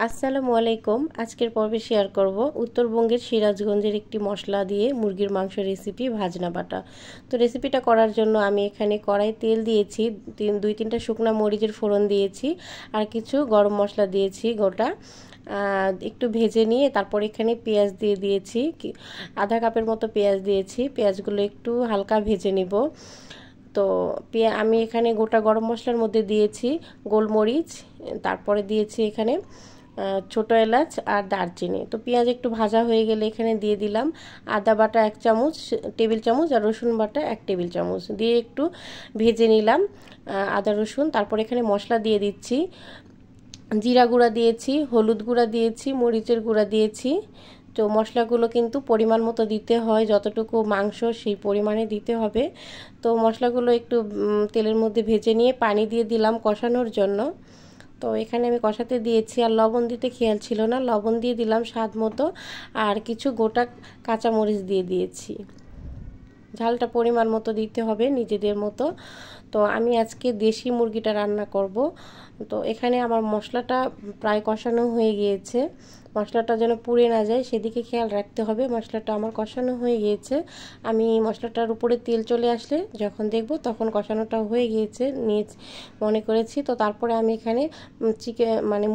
আসসালামু আলাইকুম। আজকের পর্বে শেয়ার করব উত্তরবঙ্গের সিরাজগঞ্জের একটি মশলা দিয়ে মুরগির মাংস রেসিপি ভাজনা বাটা। তো রেসিপিটা করার জন্য আমি এখানে কড়াই তেল দিয়েছি, দুই তিনটা শুকনা মরিচের ফোড়ন দিয়েছি, আর কিছু গরম মশলা দিয়েছি গোটা। একটু ভেজে নিয়ে তারপর এখানে পেঁয়াজ দিয়ে দিয়েছি, আধা কাপের মতো পেঁয়াজ দিয়েছি। পেঁয়াজগুলো একটু হালকা ভেজে নিব। তো আমি এখানে গোটা গরম মশলার মধ্যে দিয়েছি গোলমরিচ, তারপরে দিয়েছি এখানে ছোটো এলাচ আর দারচিনি। তো পেঁয়াজ একটু ভাজা হয়ে গেলে এখানে দিয়ে দিলাম আদা বাটা 1 চামচ টেবিল চামচ আর রসুন বাটা 1 টেবিল চামচ দিয়ে একটু ভেজে নিলাম আদা রসুন। তারপর এখানে মশলা দিয়ে দিচ্ছি, জিরা গুঁড়া দিয়েছি, হলুদ গুঁড়া দিয়েছি, মরিচের গুঁড়া দিয়েছি। তো মশলাগুলো কিন্তু পরিমাণ মতো দিতে হয়, যতটুকু মাংস সেই পরিমাণে দিতে হবে। তো মশলাগুলো একটু তেলের মধ্যে ভেজে নিয়ে পানি দিয়ে দিলাম কষানোর জন্য। তো এখানে আমি কষাতে দিয়েছি, আর লবণ দিতে খেয়াল ছিল না, লবণ দিয়ে দিলাম স্বাদ মতো, আর কিছু গোটা কাঁচামরিচ দিয়ে দিয়েছি। ঝালটা পরিমাণ মতো দিতে হবে নিজেদের মতো। তো আমি আজকে দেশি মুরগিটা রান্না করব। তো এখানে আমার মশলাটা প্রায় কষানো হয়ে গিয়েছে, মশলাটা যেন পুড়ে না যায় সেদিকে খেয়াল রাখতে হবে। মশলাটা আমার কষানো হয়ে গিয়েছে, আমি মশলাটার উপরে তেল চলে আসলে যখন দেখব তখন কষানোটা হয়ে গিয়েছে মনে করেছি। তো তারপরে আমি এখানে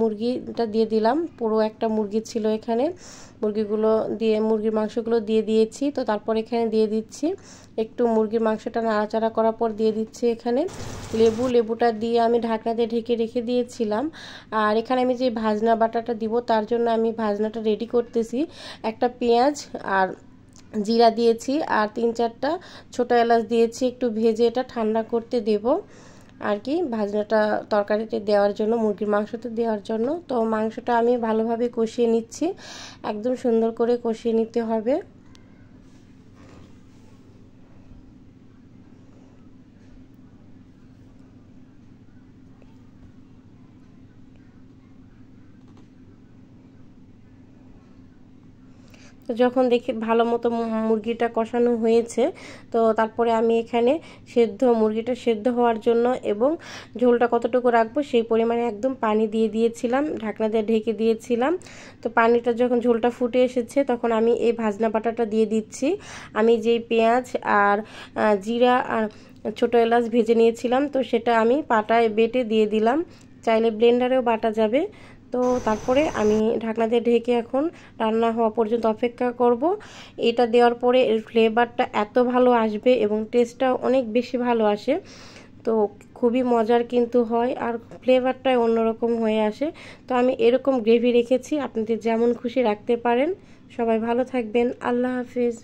মুরগিটা দিয়ে দিলাম, পুরো একটা মুরগি ছিল এখানে। মুরগির মাংসগুলো দিয়ে দিয়েছি। তো তারপর এখানে দিয়ে দিচ্ছি একটু মুরগির মাংসটা নাড়াচাড়া করার পর দিয়ে দিচ্ছি এখানে লেবুটা দিয়ে আমি ঢাকনা দিয়ে ঢেকে রেখে দিয়েছিলাম। আর এখানে আমি যে ভাজনা বাটাটা দিব তার জন্য আমি ভাজনাটা রেডি করতেছি। একটা পেঁয়াজ আর জিরা দিয়েছি, আর 3-4টা ছোটো এলাচ দিয়েছি, একটু ভেজে এটা ঠান্ডা করতে দেব আর কি, ভাজনাটা তরকারিতে দেওয়ার জন্য, মুরগির মাংসতে দেওয়ার জন্য। তো মাংসটা আমি ভালোভাবে কষিয়ে নিচ্ছি, একদম সুন্দর করে কষিয়ে নিতে হবে। তো যখন দেখি ভালো মতো মুরগিটা কষানো হয়েছে, তো তারপরে আমি এখানে মুরগিটা সেদ্ধ হওয়ার জন্য এবং ঝোলটা কতটুকু রাখবো সেই পরিমাণে একদম পানি দিয়ে দিয়েছিলাম, ঢাকনা দিয়ে ঢেকে দিয়েছিলাম। তো পানিটা যখন ঝোলটা ফুটে এসেছে তখন আমি এই ভাজনা বাটাটা দিয়ে দিচ্ছি। আমি যেই পেঁয়াজ আর জিরা আর ছোটো এলাচ ভেজে নিয়েছিলাম, তো সেটা আমি পাটায় বেটে দিয়ে দিলাম, চাইলে ব্লেন্ডারেও বাটা যাবে। তো তারপরে আমি ঢাকনা দিয়ে ঢেকে এখন রান্না হওয়া পর্যন্ত অপেক্ষা করব। এটা দেওয়ার পরে এর ফ্লেভারটা এত ভালো আসবে এবং টেস্টটাও অনেক বেশি ভালো আসে। তো খুবই মজার কিন্তু হয়, আর ফ্লেভারটাই অন্যরকম হয়ে আসে। তো আমি এরকম গ্রেভি রেখেছি, আপনাদের যেমন খুশি রাখতে পারেন। সবাই ভালো থাকবেন, আল্লাহ হাফেজ।